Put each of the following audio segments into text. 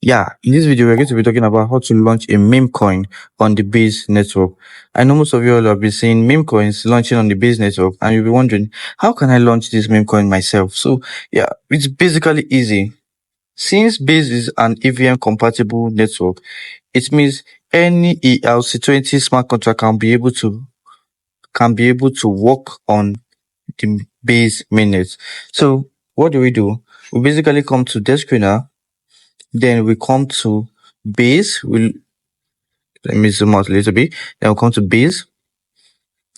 Yeah, in this video, we're going to be talking about how to launch a meme coin on the Base network. I know most of you all have been seeing meme coins launching on the Base network, and you'll be wondering, how can I launch this meme coin myself? So, yeah, it's basically easy. Since Base is an EVM compatible network, it means any ERC20 smart contract can be able to work on the Base mainnet. So, what do? We basically come to desk screener. Then we come to base. Let me zoom out a little bit. Then we'll come to base.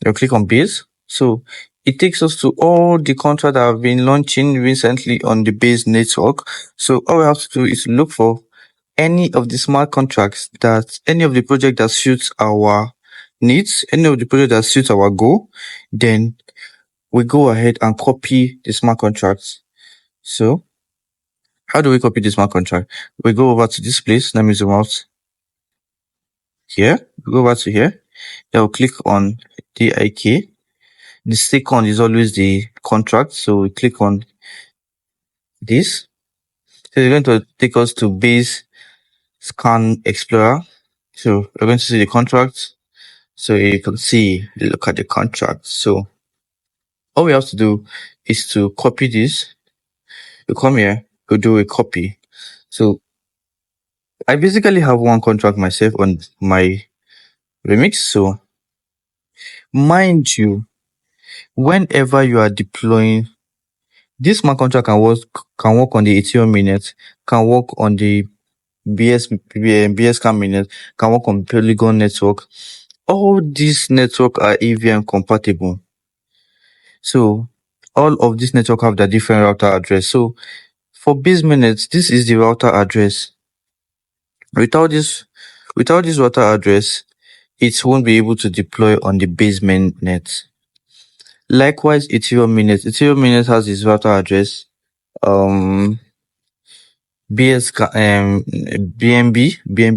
You'll click on base. So it takes us to all the contracts that have been launching recently on the base network. So all we have to do is look for any of the smart contracts any of the project that suits our needs, any of the project that suits our goal. Then we go ahead and copy the smart contracts. So how do we copy the smart contract? We go over to this place. Let me zoom out. Here, go over to here. Then we'll click on DIK. The second is always the contract. So we click on this. So it's going to take us to Base Scan Explorer. So we're going to see the contract. So you can look at the contract. So all we have to do is to copy this. You come here, you do a copy. So I basically have one contract myself on my remix. So mind you, whenever you are deploying, this smart contract can work on the Ethereum mainnet, can work on the BSCAM mainnet, can work on Polygon network. All these networks are EVM compatible. So all of these networks have their different router address. So for base mainnet, this is the router address. Without this router address, it won't be able to deploy on the base mainnet. Likewise, Ethereum mainnet has its router address. BNB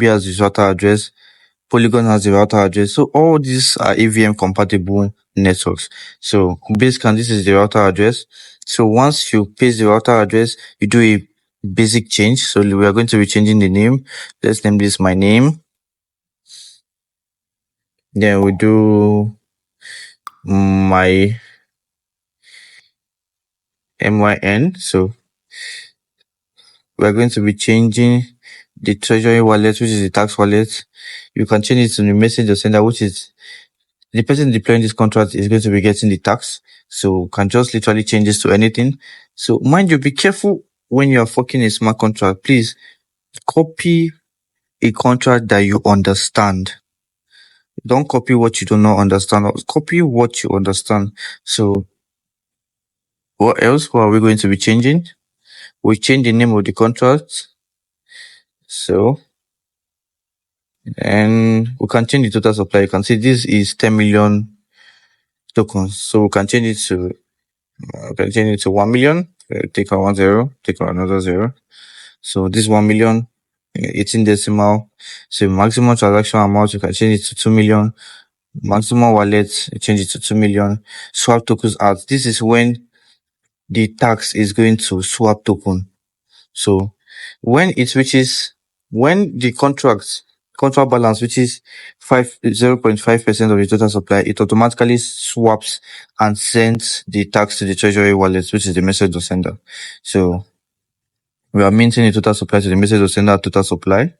has its router address. Polygon has the router address. So all these are EVM compatible networks. So basically, this is the router address. So once you paste the router address, you do a basic change. So we are going to be changing the name. Let's name this my name. Then we do my MYN. So we're going to be changing the treasury wallet, which is the tax wallet. You can change it to the message or sender, which is the person deploying this contract is going to be getting the tax. So you can just literally change this to anything. So mind you, be careful when you are forking a smart contract. Please copy a contract that you understand. Don't copy what you do not understand. Copy what you understand. So what else? What are we going to be changing? We change the name of the contract. So, and we can change the total supply. You can see this is 10 million tokens. So we can change it to 1 million. Take out 1 0, take out another 0. So this 1 million, 18 decimal. So maximum transaction amount, you can change it to 2 million. Maximum wallet, change it to 2 million. Swap tokens out. This is when the tax is going to swap token. So when the contract balance, which is 0.5% of the total supply, it automatically swaps and sends the tax to the treasury wallet, which is the message or sender. So we are minting the total supply to the message or sender total supply.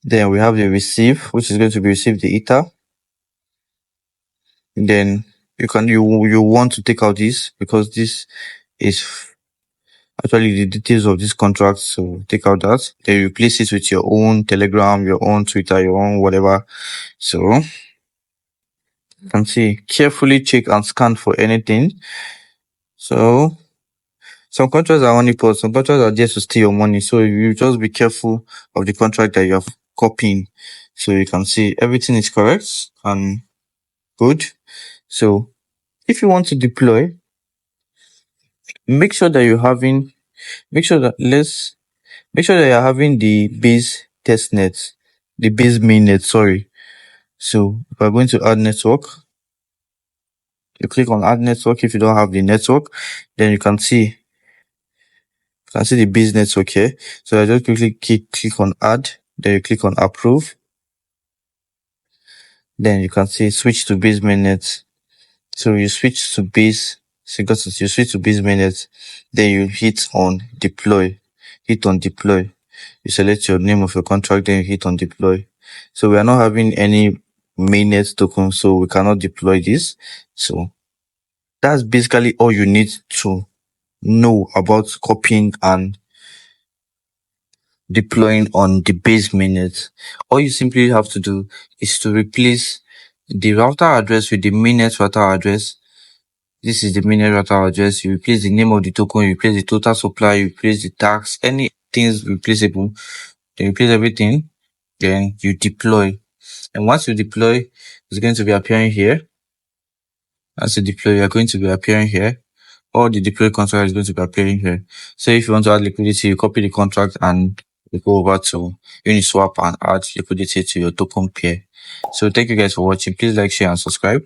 Then we have the receive, which is going to be received the Ether. Then you want to take out this because this is actually the details of this contract. So take out that. Then replace it with your own Telegram, your own Twitter, your own whatever. So you can see, carefully check and scan for anything. So some contracts are honeypot, some contracts are just to steal your money. So you just be careful of the contract that you are copying. So you can see everything is correct and good. So if you want to deploy, make sure that you're having the base testnet, the base mainnet, sorry. So we're going to add network. You click on add network if you don't have the network. Then you can see You can see the business okay. So I just quickly click on add, then you click on approve. Then you can see switch to base mainnet. So you switch to base, so you switch to base mainnet, then you hit on deploy. Hit on deploy. You select your name of your contract, then you hit on deploy. So we are not having any mainnet token, so we cannot deploy this. So that's basically all you need to know about copying and deploying on the base mainnet. All you simply have to do is to replace the router address with the mainnet router address. This is the mainnet router address. You replace the name of the token, you replace the total supply, you replace the tax, anything is replaceable. Then you replace everything, then you deploy. And once you deploy, it's going to be appearing here. As you deploy, you're going to be appearing here. All the deploy contract is going to be appearing here. So if you want to add liquidity, you copy the contract and you go over to Uniswap and add liquidity to your token pair. So thank you guys for watching. Please like, share, and subscribe.